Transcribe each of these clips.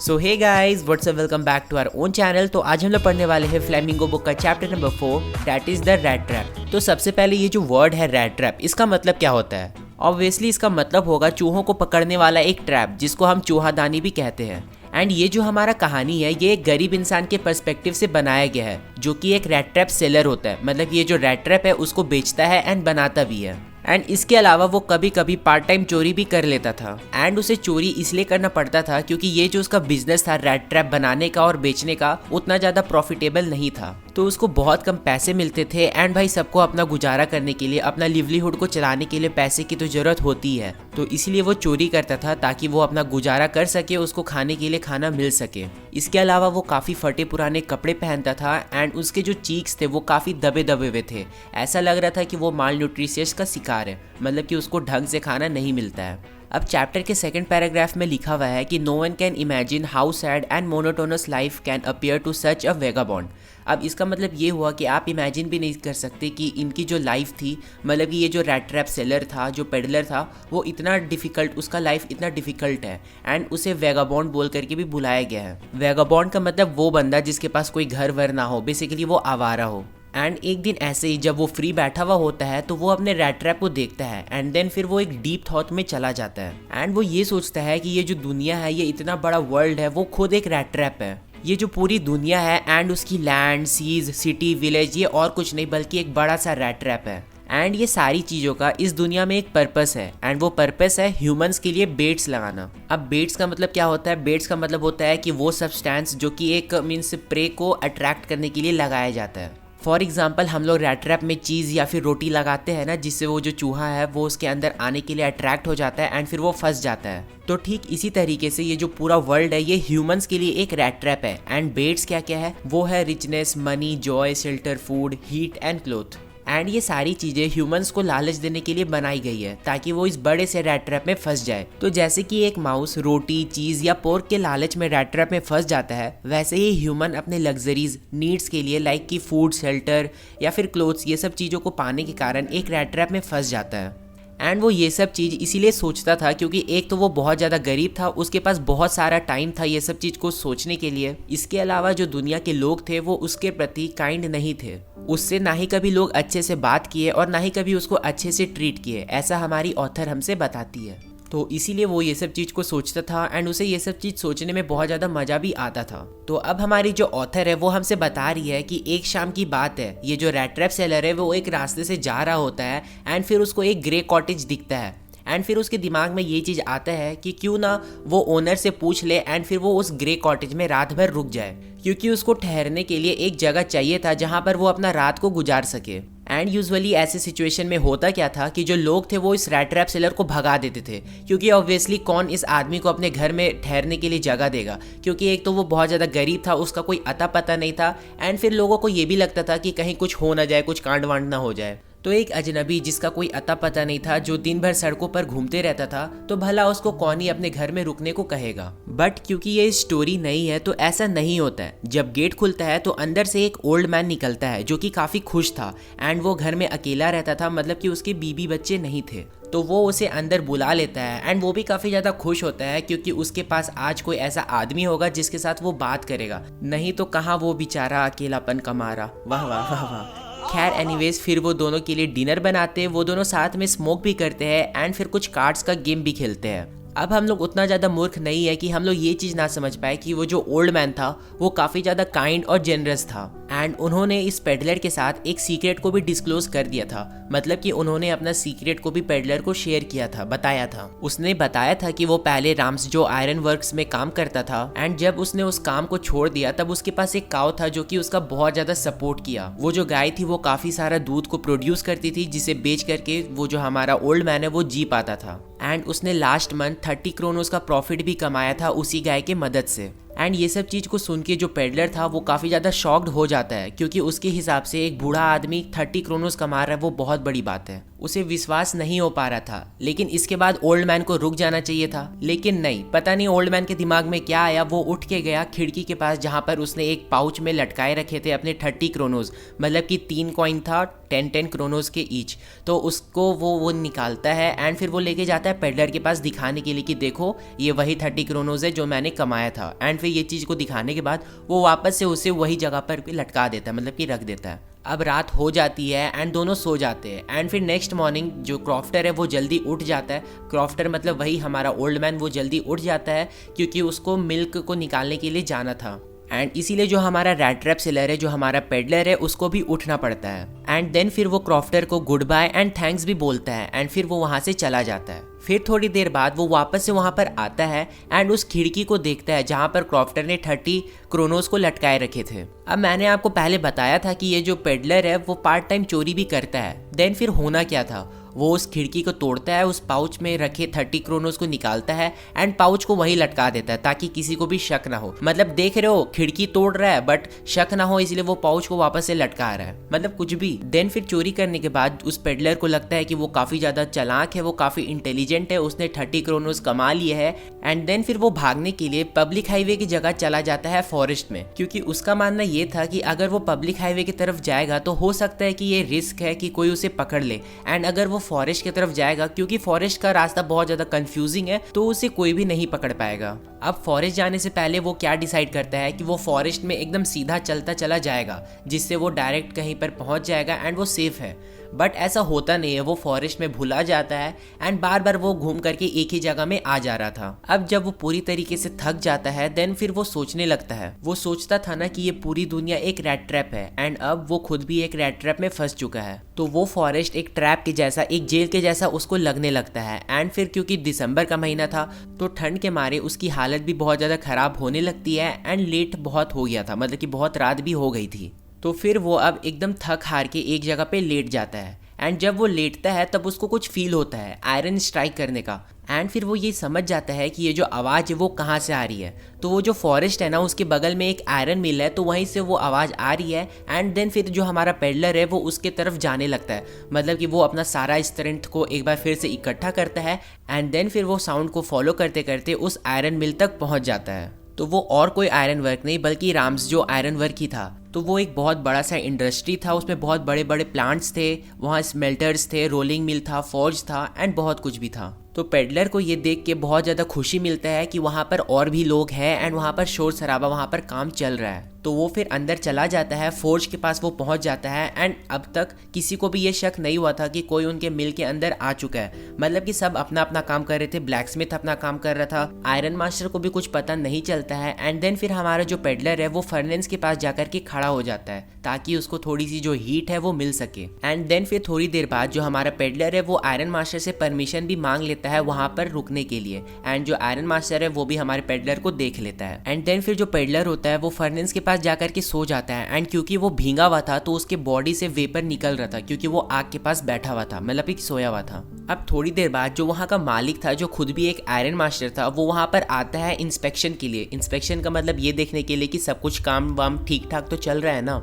So hey guys, what's up, welcome back to our own channel. तो आज हम लोग पढ़ने वाले हैं फ्लेमिंगो बुक का chapter number 4, that is the rat trap. तो सबसे पहले ये जो वर्ड है रैट ट्रैप, इसका मतलब क्या होता है? ऑब्वियसली इसका मतलब होगा चूहों को पकड़ने वाला एक ट्रैप, जिसको हम चूहादानी भी कहते हैं। एंड ये जो हमारा कहानी है, ये एक गरीब इंसान के पर्सपेक्टिव से बनाया गया है, जो कि एक रैट ट्रैप सेलर होता है। मतलब ये जो रैट ट्रैप है उसको बेचता है एंड बनाता भी है। एंड इसके अलावा वो कभी कभी पार्ट टाइम चोरी भी कर लेता था। एंड उसे चोरी इसलिए करना पड़ता था क्योंकि ये जो उसका बिजनेस था रैट ट्रैप बनाने का और बेचने का, उतना ज़्यादा प्रॉफिटेबल नहीं था। तो उसको बहुत कम पैसे मिलते थे। एंड भाई, सबको अपना गुजारा करने के लिए, अपना लिवलीहुड को चलाने के लिए पैसे की तो ज़रूरत होती है। तो इसलिए वो चोरी करता था ताकि वो अपना गुजारा कर सके, उसको खाने के लिए खाना मिल सके। इसके अलावा वो काफ़ी फटे पुराने कपड़े पहनता था। एंड उसके जो चीक्स थे वो काफ़ी दबे दबे हुए थे। ऐसा लग रहा था कि वो माल न्यूट्रिशियस का शिकार है, मतलब कि उसको ढंग से खाना नहीं मिलता है। अब चैप्टर के सेकंड पैराग्राफ में लिखा हुआ है कि no one can imagine how sad and monotonous life can appear to such a vagabond. अब इसका मतलब ये हुआ कि आप इमेजिन भी नहीं कर सकते कि इनकी जो लाइफ थी, मतलब कि ये जो रैट ट्रैप सेलर था, जो पेडलर था, वो इतना डिफ़िकल्ट, उसका लाइफ इतना डिफ़िकल्ट है। एंड उसे वेगाबॉन्ड बोल करके भी बुलाया गया है। वेगाबॉन्ड का मतलब वो बंदा जिसके पास कोई घर वर ना हो, बेसिकली वो आवारा हो। एंड एक दिन ऐसे ही जब वो फ्री बैठा हुआ होता है तो वो अपने रैट ट्रैप को देखता है। एंड देन फिर वो एक डीप थॉट में चला जाता है। एंड वो ये सोचता है कि ये जो दुनिया है, ये इतना बड़ा वर्ल्ड है, वो खुद एक रैट ट्रैप है। ये जो पूरी दुनिया है एंड उसकी लैंड, सीज, सिटी, विलेज, ये और कुछ नहीं बल्कि एक बड़ा सा रैट ट्रैप है। एंड ये सारी चीज़ों का इस दुनिया में एक पर्पस है। एंड वो पर्पस है ह्यूमंस के लिए बेट्स लगाना। अब बेट्स का मतलब क्या होता है? बेट्स का मतलब होता है कि वो सब्सटेंस जो कि एक मीन्स प्रे को अट्रैक्ट करने के लिए लगाया जाता है। फॉर एग्जाम्पल, हम लोग रैट ट्रैप में चीज़ या फिर रोटी लगाते हैं ना, जिससे वो जो चूहा है वो उसके अंदर आने के लिए अट्रैक्ट हो जाता है एंड फिर वो फंस जाता है। तो ठीक इसी तरीके से ये जो पूरा वर्ल्ड है, ये ह्यूमंस के लिए एक रैट ट्रैप है। एंड बेट्स क्या क्या है? वो है richness, money, Joy, shelter, food, heat and cloth. And ये सारी चीज़ें ह्यूमंस को लालच देने के लिए बनाई गई है ताकि वो इस बड़े से रैट ट्रैप में फंस जाए। तो जैसे कि एक माउस रोटी, चीज़ या पोर्क के लालच में रैट ट्रैप में फंस जाता है, वैसे ही ह्यूमन अपने लग्जरीज नीड्स के लिए, लाइक कि फूड, शेल्टर या फिर क्लोथ्स, ये सब चीज़ों को पाने के कारण एक रैट ट्रैप में फंस जाता है। एंड वो ये सब चीज़ इसीलिए सोचता था क्योंकि एक तो वो बहुत ज़्यादा गरीब था, उसके पास बहुत सारा टाइम था ये सब चीज़ को सोचने के लिए। इसके अलावा जो दुनिया के लोग थे वो उसके प्रति काइंड नहीं थे। उससे ना ही कभी लोग अच्छे से बात किए और ना ही कभी उसको अच्छे से ट्रीट किए, ऐसा हमारी ऑथर हमसे बताती है। तो इसीलिए वो ये सब चीज़ को सोचता था एंड उसे ये सब चीज़ सोचने में बहुत ज़्यादा मज़ा भी आता था। तो अब हमारी जो ऑथर है वो हमसे बता रही है कि एक शाम की बात है, ये जो रैट ट्रैप सेलर है वो एक रास्ते से जा रहा होता है एंड फिर उसको एक ग्रे कॉटेज दिखता है। एंड फिर उसके दिमाग में ये चीज़ आता है कि क्यों ना वो ओनर से पूछ ले एंड फिर वो उस ग्रे कॉटेज में रात भर रुक जाए, क्योंकि उसको ठहरने के लिए एक जगह चाहिए था जहाँ पर वो अपना रात को गुजार सके। एंड यूजुअली ऐसे सिचुएशन में होता क्या था कि जो लोग थे वो इस रैट ट्रैप सेलर को भगा देते थे, क्योंकि ऑब्वियसली कौन इस आदमी को अपने घर में ठहरने के लिए जगह देगा, क्योंकि एक तो वो बहुत ज़्यादा गरीब था, उसका कोई अता पता नहीं था। एंड फिर लोगों को ये भी लगता था कि कहीं कुछ हो ना जाए, कुछ कांड वांड ना हो जाए। तो एक अजनबी जिसका कोई अता पता नहीं था, जो दिन भर सड़कों पर घूमते रहता था, तो भला उसको कौन ही अपने घर में रुकने को कहेगा। बट क्योंकि ये स्टोरी नहीं है तो ऐसा नहीं होता है। जब गेट खुलता है तो अंदर से एक ओल्ड मैन निकलता है जो कि काफ़ी खुश था। एंड वो घर में अकेला रहता था, मतलब कि उसके बीबी बच्चे नहीं थे। तो वो उसे अंदर बुला लेता है एंड वो भी काफ़ी ज़्यादा खुश होता है क्योंकि उसके पास आज कोई ऐसा आदमी होगा जिसके साथ वो बात करेगा, नहीं तो कहाँ वो बेचारा अकेलापन कमा रहा। वाह वाह वाह वाह। खैर एनीवेज, फिर वो दोनों के लिए डिनर बनाते हैं, वो दोनों साथ में स्मोक भी करते हैं एंड फिर कुछ कार्ड्स का गेम भी खेलते हैं। अब हम लोग उतना ज़्यादा मूर्ख नहीं है कि हम लोग ये चीज़ ना समझ पाए कि वो जो ओल्ड मैन था वो काफ़ी ज़्यादा काइंड और जेनरस था। एंड उन्होंने इस पेडलर के साथ एक सीक्रेट को भी डिस्क्लोज कर दिया था, मतलब कि उन्होंने अपना सीक्रेट को भी पेडलर को शेयर किया था, बताया था। उसने बताया था कि वो पहले राम्स जो आयरन वर्क्स में काम करता था एंड जब उसने उस काम को छोड़ दिया तब उसके पास एक काऊ था जो कि उसका बहुत ज़्यादा सपोर्ट किया। वो जो गाय थी वो काफ़ी सारा दूध को प्रोड्यूस करती थी, जिसे बेच करके वो जो हमारा ओल्ड मैन है वो जी पाता था। एंड उसने लास्ट मंथ 30 क्रोनोस का प्रॉफिट भी कमाया था उसी गाय के मदद से। एंड ये सब चीज़ को सुन के जो पेडलर था वो काफ़ी ज़्यादा शॉक्ड हो जाता है, क्योंकि उसके हिसाब से एक बूढ़ा आदमी 30 क्रोनोस कमा रहा है वो बहुत बड़ी बात है। उसे विश्वास नहीं हो पा रहा था, लेकिन इसके बाद ओल्ड मैन को रुक जाना चाहिए था, लेकिन नहीं, पता नहीं ओल्ड मैन के दिमाग में क्या आया, वो उठ के गया खिड़की के पास जहाँ पर उसने एक पाउच में लटकाए रखे थे अपने 30 क्रोनोस, मतलब कि 3 कॉइन था 10 क्रोनोस के ईच। तो उसको वो निकालता है एंड फिर वो लेके जाता है पेडलर के पास दिखाने के लिए कि देखो ये वही 30 क्रोनोस है जो मैंने कमाया था। एंड फिर ये चीज़ को दिखाने के बाद वो वापस से उसे वही जगह पर लटका देता है, मतलब कि रख देता है। अब रात हो जाती है एंड दोनों सो जाते हैं एंड फिर नेक्स्ट मॉर्निंग जो क्रॉफ्टर है वो जल्दी उठ जाता है। क्रॉफ्टर मतलब वही हमारा ओल्ड मैन, वो जल्दी उठ जाता है क्योंकि उसको मिल्क को निकालने के लिए जाना था। एंड इसीलिए जो हमारा रैट ट्रैप सेलर है, जो हमारा पेडलर है, उसको भी उठना पड़ता है। एंड देन फिर वो क्रॉफ्टर को गुड बाय एंड थैंक्स भी बोलता है एंड फिर वो वहाँ से चला जाता है। फिर थोड़ी देर बाद वो वापस से वहाँ पर आता है एंड उस खिड़की को देखता है जहाँ पर क्रॉफ्टर ने 30 क्रोनोस को लटकाए रखे थे। अब मैंने आपको पहले बताया था कि ये जो पेडलर है वो पार्ट टाइम चोरी भी करता है। देन फिर होना क्या था, वो उस खिड़की को तोड़ता है, उस पाउच में रखे 30 क्रोनोस को निकालता है एंड पाउच को वहीं लटका देता है ताकि किसी को भी शक ना हो। मतलब देख रहे हो खिड़की तोड़ रहा है बट शक ना हो इसलिए वो पाउच को वापस से लटका रहा है, मतलब कुछ भी। देन फिर चोरी करने के बाद उस पेडलर को लगता है कि वो काफी ज्यादा चालाक है, वो काफी इंटेलिजेंट है, उसने 30 क्रोनोस कमा लिए है। एंड देन फिर वो भागने के लिए पब्लिक हाईवे की जगह चला जाता है फॉरेस्ट में, क्योंकि उसका मानना ये था कि अगर वो पब्लिक हाईवे की तरफ जाएगा तो हो सकता है कि ये रिस्क है कि कोई उसे पकड़ ले। एंड अगर वो फॉरेस्ट की तरफ जाएगा, क्योंकि फॉरेस्ट का रास्ता बहुत ज्यादा कंफ्यूजिंग है, तो उसे कोई भी नहीं पकड़ पाएगा। अब फॉरेस्ट जाने से पहले वो क्या डिसाइड करता है कि वो फॉरेस्ट में एकदम सीधा चलता चला जाएगा, जिससे वो डायरेक्ट कहीं पर पहुंच जाएगा एंड वो सेफ है। बट ऐसा होता नहीं है, वो फॉरेस्ट में भुला जाता है एंड बार बार वो घूम करके एक ही जगह में आ जा रहा था। अब जब वो पूरी तरीके से थक जाता है देन फिर वो सोचने लगता है, वो सोचता था ना कि ये पूरी दुनिया एक रैट ट्रैप है एंड अब वो खुद भी एक रैट ट्रैप में फंस चुका है। तो वो फॉरेस्ट एक ट्रैप के जैसा, एक जेल के जैसा उसको लगने लगता है। एंड फिर क्योंकि दिसंबर का महीना था तो ठंड के मारे उसकी हालत भी बहुत ज़्यादा खराब होने लगती है एंड लेट बहुत हो गया था, मतलब कि बहुत रात भी हो गई थी। तो फिर वो अब एकदम थक हार के एक जगह पे लेट जाता है एंड जब वो लेटता है तब उसको कुछ फील होता है आयरन स्ट्राइक करने का। एंड फिर वो ये समझ जाता है कि ये जो आवाज़ है वो कहाँ से आ रही है। तो वो जो फॉरेस्ट है ना उसके बगल में एक आयरन मिल है, तो वहीं से वो आवाज़ आ रही है। एंड देन फिर जो हमारा पेडलर है वो उसके तरफ जाने लगता है, मतलब कि वो अपना सारा स्ट्रेंथ को एक बार फिर से इकट्ठा करता है एंड देन फिर वो साउंड को फॉलो करते करते उस आयरन मिल तक पहुँच जाता है। तो वो और कोई आयरन वर्क नहीं बल्कि राम्स जो आयरन वर्क ही था। तो वो एक बहुत बड़ा सा इंडस्ट्री था, उसमें बहुत बड़े बड़े प्लांट्स थे, वहाँ स्मेल्टर्स थे, रोलिंग मिल था, फॉर्ज था एंड बहुत कुछ भी था। तो पेडलर को ये देख के बहुत ज़्यादा खुशी मिलता है कि वहाँ पर और भी लोग हैं एंड वहाँ पर शोर शराबा, वहाँ पर काम चल रहा है। तो वो फिर अंदर चला जाता है, फोर्ज के पास वो पहुँच जाता है एंड अब तक किसी को भी ये शक नहीं हुआ था कि कोई उनके मिल के अंदर आ चुका है, मतलब कि सब अपना अपना काम कर रहे थे। ब्लैक स्मिथ अपना काम कर रहा था, आयरन मास्टर को भी कुछ पता नहीं चलता है। एंड देन फिर हमारा जो पेडलर है वो फर्नेंस के पास जाकर के खड़ा हो जाता है ताकि उसको थोड़ी सी जो हीट है वो मिल सके। एंड देन फिर थोड़ी देर बाद जो हमारा पेडलर है वो आयरन मास्टर से परमिशन भी मांग लेता है वहाँ पर रुकने के लिए। एंड जो आयरन मास्टर है वो भी हमारे पेडलर को देख लेता है। एंड देन फिर जो पेडलर होता है वो फर्नेंस के पास जाकर के सो जाता है। एंड क्योंकि वो भींगा हुआ था तो उसके बॉडी से वेपर निकल रहा था, क्योंकि वो आग के पास बैठा हुआ था, मतलब कि सोया हुआ था। अब थोड़ी देर बाद जो वहाँ का मालिक था, जो खुद भी एक आयरन मास्टर था, वो वहाँ पर आता है इंस्पेक्शन के लिए। इंस्पेक्शन का मतलब ये देखने के लिए कि सब कुछ काम वाम ठीक ठाक तो चल रहा है ना।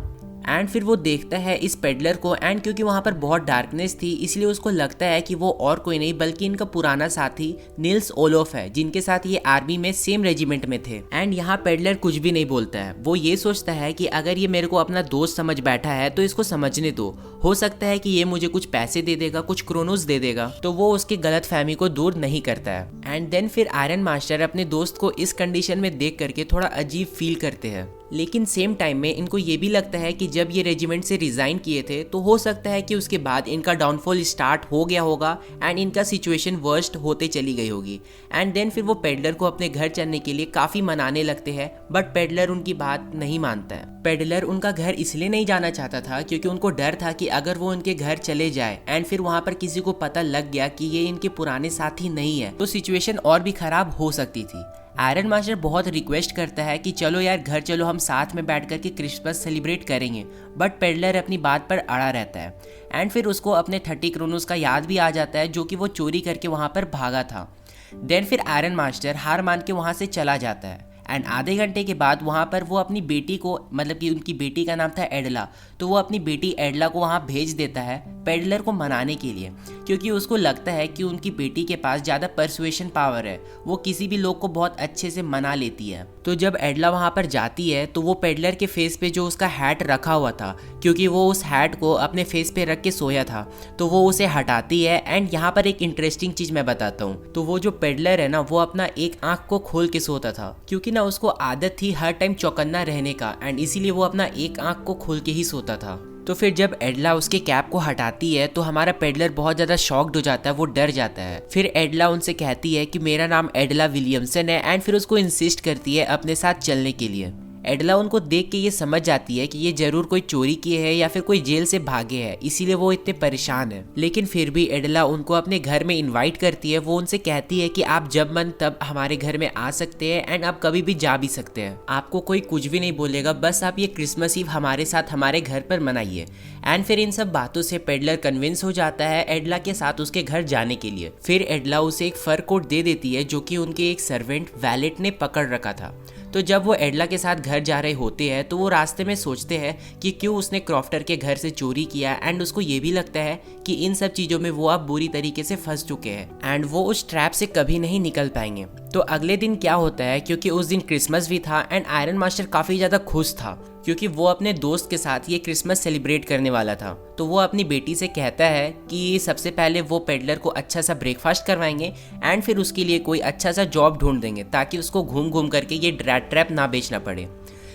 एंड फिर वो देखता है इस पेडलर को एंड क्योंकि वहाँ पर बहुत डार्कनेस थी इसलिए उसको लगता है कि वो और कोई नहीं बल्कि इनका पुराना साथी निल्स ओलोफ है, जिनके साथ ये आर्मी में सेम रेजिमेंट में थे। एंड यहाँ पेडलर कुछ भी नहीं बोलता है, वो ये सोचता है कि अगर ये मेरे को अपना दोस्त समझ बैठा है तो इसको समझने दो, हो सकता है कि ये मुझे कुछ पैसे दे देगा, कुछ क्रोनोस दे देगा। तो वो उसकी गलत फहमी को दूर नहीं करता है। एंड देन फिर आयरन मास्टर अपने दोस्त को इस कंडीशन में देख करके थोड़ा अजीब फील करते हैं, लेकिन सेम टाइम में इनको ये भी लगता है कि जब ये रेजिमेंट से रिजाइन किए थे तो हो सकता है कि उसके बाद इनका डाउनफॉल स्टार्ट हो गया होगा एंड इनका सिचुएशन वर्स्ट होते चली गई होगी। एंड देन फिर वो पेडलर को अपने घर चलने के लिए काफ़ी मनाने लगते हैं, बट पेडलर उनकी बात नहीं मानता है। पेडलर उनका घर इसलिए नहीं जाना चाहता था क्योंकि उनको डर था कि अगर वो उनके घर चले जाए एंड फिर वहाँ पर किसी को पता लग गया कि ये इनके पुराने साथी नहीं है तो सिचुएशन और भी खराब हो सकती थी। आयरन मास्टर बहुत रिक्वेस्ट करता है कि चलो यार घर चलो, हम साथ में बैठ कर के क्रिसमस सेलिब्रेट करेंगे, बट पेडलर अपनी बात पर अड़ा रहता है। एंड फिर उसको अपने 30 क्रोनोस का याद भी आ जाता है जो कि वो चोरी करके वहाँ पर भागा था। देन फिर आयरन मास्टर हार मान के वहाँ से चला जाता है। एंड आधे घंटे के बाद वहाँ पर वो अपनी बेटी को, मतलब कि उनकी बेटी का नाम था एडला, तो वो अपनी बेटी एडला को वहाँ भेज देता है पेडलर को मनाने के लिए, क्योंकि उसको लगता है कि उनकी बेटी के पास ज़्यादा परसुएशन पावर है, वो किसी भी लोग को बहुत अच्छे से मना लेती है। तो जब एडला वहाँ पर जाती है तो वो पेडलर के फेस पे जो उसका हैट रखा हुआ था, क्योंकि वो उस हैट को अपने फेस पे रख के सोया था, तो वो उसे हटाती है। एंड यहाँ पर एक इंटरेस्टिंग चीज़ मैं बताता हूँ, तो वो जो पेडलर है ना, वो अपना एक आँख को खोल के सोता था, क्योंकि ना उसको आदत थी हर टाइम चौकन्ना रहने का, एंड इसीलिए वो अपना एक आँख को खोल के ही सोता था। तो फिर जब एडला उसके कैप को हटाती है तो हमारा पेडलर बहुत ज़्यादा शॉक्ड हो जाता है, वो डर जाता है। फिर एडला उनसे कहती है कि मेरा नाम एडला विलियमसन है, एंड फिर उसको इंसिस्ट करती है अपने साथ चलने के लिए। एडला उनको देख के ये समझ जाती है कि ये जरूर कोई चोरी किए है या फिर कोई जेल से भागे है, इसीलिए वो इतने परेशान है। लेकिन फिर भी एडला उनको अपने घर में इनवाइट करती है। वो उनसे कहती है कि आप जब मन तब हमारे घर में आ सकते हैं, एंड आप कभी भी जा भी सकते हैं, आपको कोई कुछ भी नहीं बोलेगा, बस आप ये क्रिसमस ईव हमारे साथ हमारे घर पर मनाइए। एंड फिर इन सब बातों से पेडलर कन्विंस हो जाता है एडला के साथ उसके घर जाने के लिए। फिर एडला उसे एक फर कोट दे देती है जो कि उनके एक सर्वेंट वैलेट ने पकड़ रखा था। तो जब वो एडला के साथ घर जा रहे होते हैं तो वो रास्ते में सोचते हैं कि क्यों उसने क्रॉफ्टर के घर से चोरी किया, एंड उसको ये भी लगता है कि इन सब चीज़ों में वो अब बुरी तरीके से फंस चुके हैं एंड वो उस ट्रैप से कभी नहीं निकल पाएंगे। तो अगले दिन क्या होता है, क्योंकि उस दिन क्रिसमस भी था एंड आयरन मास्टर काफ़ी ज़्यादा खुश था, क्योंकि वो अपने दोस्त के साथ ये क्रिसमस सेलिब्रेट करने वाला था। तो वो अपनी बेटी से कहता है कि सबसे पहले वो पेडलर को अच्छा सा ब्रेकफास्ट करवाएंगे एंड फिर उसके लिए कोई अच्छा सा जॉब ढूंढ देंगे, ताकि उसको घूम घूम करके ये रैट ट्रैप ना बेचना पड़े।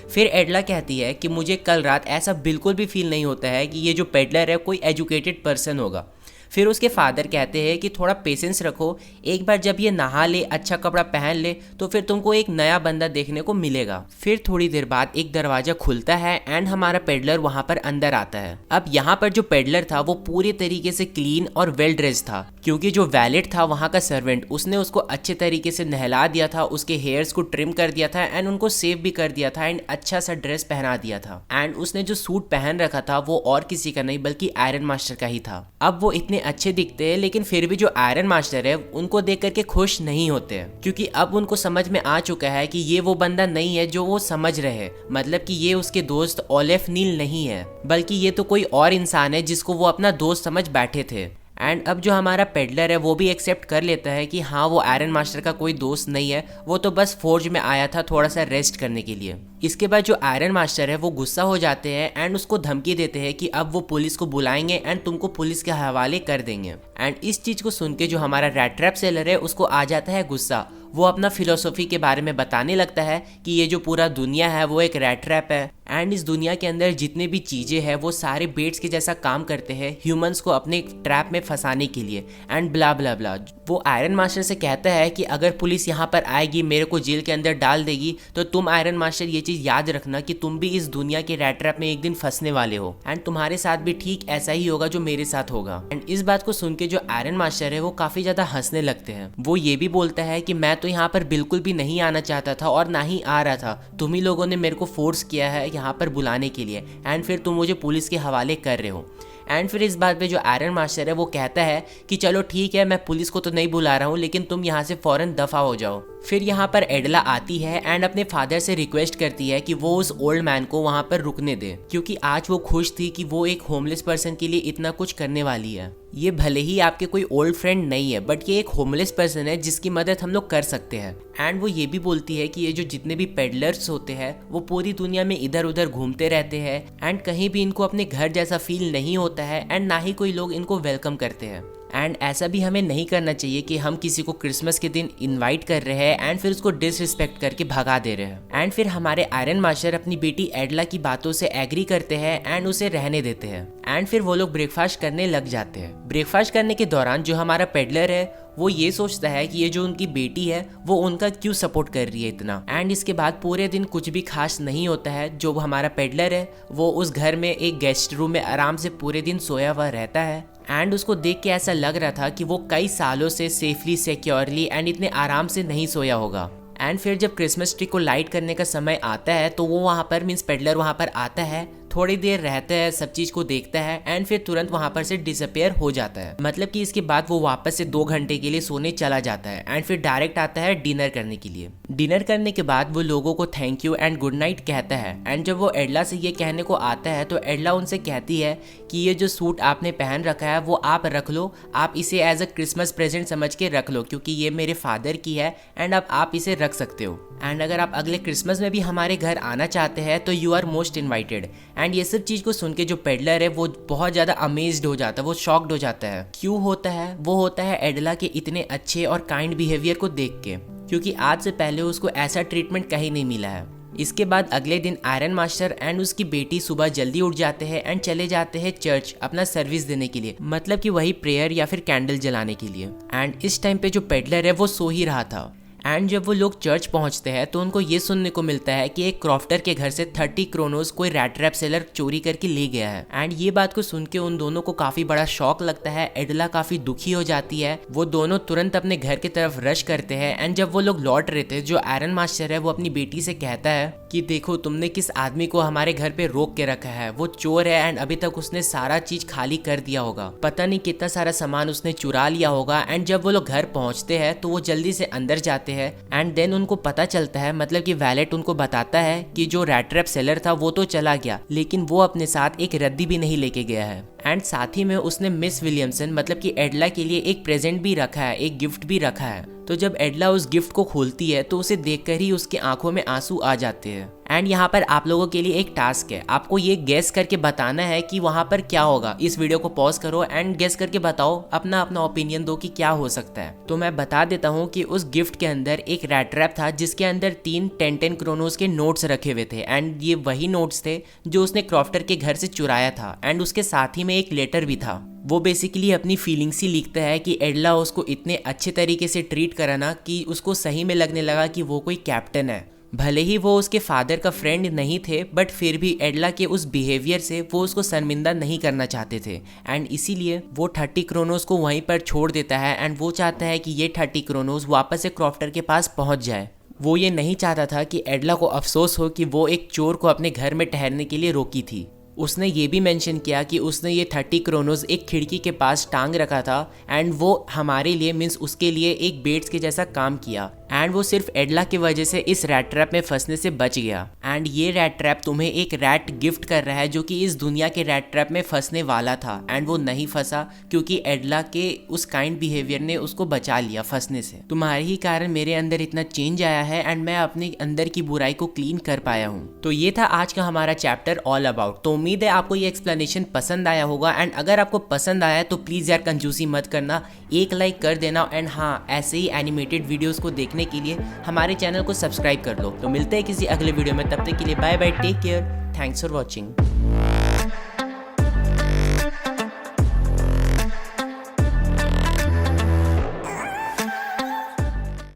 फिर एडला कहती है कि मुझे कल रात ऐसा बिल्कुल भी फील नहीं होता है कि ये जो पेडलर है कोई एजुकेटेड पर्सन होगा। फिर उसके फादर कहते हैं कि थोड़ा पेशेंस रखो, एक बार जब ये नहा ले, अच्छा कपड़ा पहन ले, तो फिर तुमको एक नया बंदा देखने को मिलेगा। फिर थोड़ी देर बाद एक दरवाजा खुलता है एंड हमारा पेडलर वहां पर अंदर आता है। अब यहाँ पर जो पेडलर था वो पूरे तरीके से क्लीन और वेल ड्रेस था, क्योंकि जो वैलेट था वहाँ का सर्वेंट, उसने उसको अच्छे तरीके से नहला दिया था, उसके हेयर्स को ट्रिम कर दिया था एंड उनको सेव भी कर दिया था एंड अच्छा सा ड्रेस पहना दिया था। एंड उसने जो सूट पहन रखा था वो और किसी का नहीं बल्कि आयरन मास्टर का ही था। अब वो इतने अच्छे दिखते हैं, लेकिन फिर भी जो आयरन मास्टर है उनको देख करके खुश नहीं होते हैं, क्योंकि अब उनको समझ में आ चुका है कि ये वो बंदा नहीं है जो वो समझ रहे हैं, मतलब कि ये उसके दोस्त ओलेफ नील नहीं है, बल्कि ये तो कोई और इंसान है जिसको वो अपना दोस्त समझ बैठे थे। एंड अब जो हमारा पेडलर है वो भी एक्सेप्ट कर लेता है कि हाँ वो आयरन मास्टर का कोई दोस्त नहीं है, वो तो बस फोर्ज में आया था थोड़ा सा रेस्ट करने के लिए। इसके बाद जो आयरन मास्टर है वो गुस्सा हो जाते हैं एंड उसको धमकी देते हैं कि अब वो पुलिस को बुलाएंगे एंड तुमको पुलिस के हवाले कर देंगे। एंड इस चीज़ को सुन के जो हमारा रैट ट्रैप सेलर है उसको आ जाता है गुस्सा। वो अपना फिलोसॉफी के बारे में बताने लगता है कि ये जो पूरा दुनिया है वो एक रैट ट्रैप है एंड इस दुनिया के अंदर जितने भी चीज़ें हैं वो सारे बेट्स के जैसा काम करते हैं ह्यूमंस को अपने ट्रैप में फंसाने के लिए एंड ब्ला ब्ला ब्ला। वो आयरन मास्टर से कहता है कि अगर पुलिस यहाँ पर आएगी, मेरे को जेल के अंदर डाल देगी, तो तुम आयरन मास्टर ये चीज़ याद रखना कि तुम भी इस दुनिया के रैट ट्रैप में एक दिन फंसने वाले हो एंड तुम्हारे साथ भी ठीक ऐसा ही होगा जो मेरे साथ होगा। एंड इस बात को सुन के जो आयरन मास्टर है वो काफ़ी ज़्यादा हंसने लगते हैं। वो ये भी बोलता है कि मैं तो यहाँ पर बिल्कुल भी नहीं आना चाहता था और ना ही आ रहा था, तुम ही लोगों ने मेरे को फोर्स किया है यहाँ पर बुलाने के लिए एंड फिर तुम मुझे पुलिस के हवाले कर रहे हो। एंड फिर इस बात पे जो आयरन मास्टर है वो कहता है कि चलो ठीक है, मैं पुलिस को तो नहीं बुला रहा हूँ, लेकिन तुम यहाँ से फौरन दफा हो जाओ। फिर यहाँ पर एडला आती है एंड अपने फादर से रिक्वेस्ट करती है कि वो उस ओल्ड मैन को वहाँ पर रुकने दे, क्योंकि आज वो खुश थी कि वो एक होमलेस पर्सन के लिए इतना कुछ करने वाली है। ये भले ही आपके कोई ओल्ड फ्रेंड नहीं है, बट ये एक होमलेस पर्सन है जिसकी मदद हम लोग कर सकते हैं। एंड वो ये भी बोलती है कि ये जो जितने भी पेडलर्स होते हैं वो पूरी दुनिया में इधर उधर घूमते रहते हैं एंड कहीं भी इनको अपने घर जैसा फील नहीं होता है एंड ना ही कोई लोग इनको वेलकम करते हैं। एंड ऐसा भी हमें नहीं करना चाहिए कि हम किसी को क्रिसमस के दिन इनवाइट कर रहे हैं एंड फिर उसको डिसरिस्पेक्ट करके भगा दे रहे हैं। एंड फिर हमारे आयरन मास्टर अपनी बेटी एडला की बातों से एग्री करते हैं एंड उसे रहने देते हैं एंड फिर वो लोग ब्रेकफास्ट करने लग जाते हैं। ब्रेकफास्ट करने के दौरान जो हमारा पेडलर है वो ये सोचता है कि ये जो उनकी बेटी है वो उनका क्यों सपोर्ट कर रही है इतना। एंड इसके बाद पूरे दिन कुछ भी खास नहीं होता है। जो हमारा पेडलर है वो उस घर में एक गेस्ट रूम में आराम से पूरे दिन सोया हुआ रहता है एंड उसको देख के ऐसा लग रहा था कि वो कई सालों से सेफली सिक्योरली एंड इतने आराम से नहीं सोया होगा। एंड फिर जब क्रिसमस ट्री को लाइट करने का समय आता है तो वो वहाँ पर मीन्स पेडलर वहाँ पर आता है थोड़ी देर रहता है, सब चीज को देखता है एंड फिर तुरंत वहां पर से डिसअपियर हो जाता है। मतलब कि इसके बाद वो वापस से 2 घंटे के लिए सोने चला जाता है एंड फिर डायरेक्ट आता है डिनर करने के लिए। डिनर करने के बाद वो लोगों को thank you and good night कहता है एंड जब वो एडला से ये कहने को आता है तो एडला उनसे कहती है कि ये जो सूट आपने पहन रखा है वो आप रख लो, आप इसे एज अ क्रिसमस प्रेजेंट समझ के रख लो क्योंकि ये मेरे फादर की है एंड अब आप इसे रख सकते हो एंड अगर आप अगले क्रिसमस में भी हमारे घर आना चाहते हैं तो you are most invited. And ये सब चीज को सुन के जो पेडलर है वो बहुत ज्यादा अमेज्ड हो जाता है, वो शॉक्ड हो जाता है। क्यों होता है? वो होता है एडला के इतने अच्छे और काइंड बिहेवियर को देख के, क्योंकि आज से पहले उसको ऐसा ट्रीटमेंट कहीं नहीं मिला है। इसके बाद अगले दिन आयरन मास्टर एंड उसकी बेटी सुबह जल्दी उठ जाते हैं एंड चले जाते हैं चर्च अपना सर्विस देने के लिए, मतलब कि वही प्रेयर या फिर कैंडल जलाने के लिए। एंड इस टाइम पे जो पेडलर है वो सो ही रहा था एंड जब वो लोग चर्च पहुंचते हैं तो उनको ये सुनने को मिलता है कि एक क्रॉफ्टर के घर से 30 क्रोनोस कोई रैट ट्रैप सेलर चोरी करके ले गया है। एंड ये बात को सुन के उन दोनों को काफी बड़ा शॉक लगता है। एडला काफी दुखी हो जाती है, वो दोनों तुरंत अपने घर की तरफ रश करते हैं एंड जब वो लोग लौट रहे थे जो आयरन मास्टर है वो अपनी बेटी से कहता है कि देखो तुमने किस आदमी को हमारे घर पे रोक के रखा है, वो चोर है एंड अभी तक उसने सारा चीज खाली कर दिया होगा, पता नहीं कितना सारा सामान उसने चुरा लिया होगा। एंड जब वो लोग घर पहुंचते हैं तो वो जल्दी से अंदर जाते हैं एंड देन उनको पता चलता है, मतलब कि वैलेट उनको बताता है कि जो रैट ट्रैप सेलर था वो तो चला गया लेकिन वो अपने साथ एक रद्दी भी नहीं लेके गया है एंड साथ ही में उसने मिस विलियमसन मतलब कि एडला के लिए एक प्रेजेंट भी रखा है, एक गिफ्ट भी रखा है। तो जब एडला उस गिफ्ट को खोलती है तो उसे देखकर ही उसके आंखों में आंसू आ जाते हैं। एंड यहाँ पर आप लोगों के लिए एक टास्क है, आपको ये गेस करके बताना है कि वहां पर क्या होगा। इस वीडियो को पॉज करो एंड गेस करके बताओ, अपना अपना ओपिनियन दो कि क्या हो सकता है। तो मैं बता देता हूँ कि उस गिफ्ट के अंदर एक रैट ट्रैप था जिसके अंदर 3 10-10 क्रोनोस के नोट्स रखे हुए थे एंड ये वही नोट्स थे जो उसने क्रॉफ्टर के घर से चुराया था एंड उसके साथ ही में एक लेटर भी था। वो बेसिकली अपनी फीलिंग्स ही लिखता है कि एडला उसको इतने अच्छे तरीके से ट्रीट करा ना कि उसको सही में लगने लगा कि वो कोई कैप्टन है। भले ही वो उसके फादर का फ्रेंड नहीं थे बट फिर भी एडला के उस बिहेवियर से वो उसको शर्मिंदा नहीं करना चाहते थे एंड इसीलिए वो 30 क्रोनोस को वहीं पर छोड़ देता है एंड वो चाहता है कि ये 30 क्रोनोस वापस से क्रॉफ्टर के पास पहुंच जाए। वो ये नहीं चाहता था कि एडला को अफसोस हो कि वो एक चोर को अपने घर में ठहरने के लिए रोकी थी। उसने ये भी मेंशन किया कि उसने ये 30 क्रोनोस एक खिड़की के पास टांग रखा था एंड वो हमारे लिए मीन्स उसके लिए एक बेट्स के जैसा काम किया एंड वो सिर्फ एडला की वजह से इस रैट ट्रैप में फंसने से बच गया। एंड ये रैट ट्रैप तुम्हें एक रैट गिफ्ट कर रहा है जो कि इस दुनिया के रैट ट्रैप में फंसने वाला था एंड वो नहीं फंसा क्योंकि एडला के उस काइंड बिहेवियर ने उसको बचा लिया फंसने से। तुम्हारे ही कारण मेरे अंदर इतना चेंज आया है एंड मैं अपने अंदर की बुराई को क्लीन कर पाया हूँ। तो ये था आज का हमारा चैप्टर ऑल अबाउट। तो उम्मीद है आपको ये एक्सप्लेनेशन पसंद आया होगा एंड अगर आपको पसंद आया तो प्लीज यार कंजूसी मत करना, एक लाइक कर देना एंड हाँ ऐसे ही एनिमेटेड वीडियोस को देखने के लिए हमारे चैनल को सब्सक्राइब कर लो। तो मिलते हैं किसी अगले वीडियो में, तब तक के लिए bye bye, take care, thanks for watching.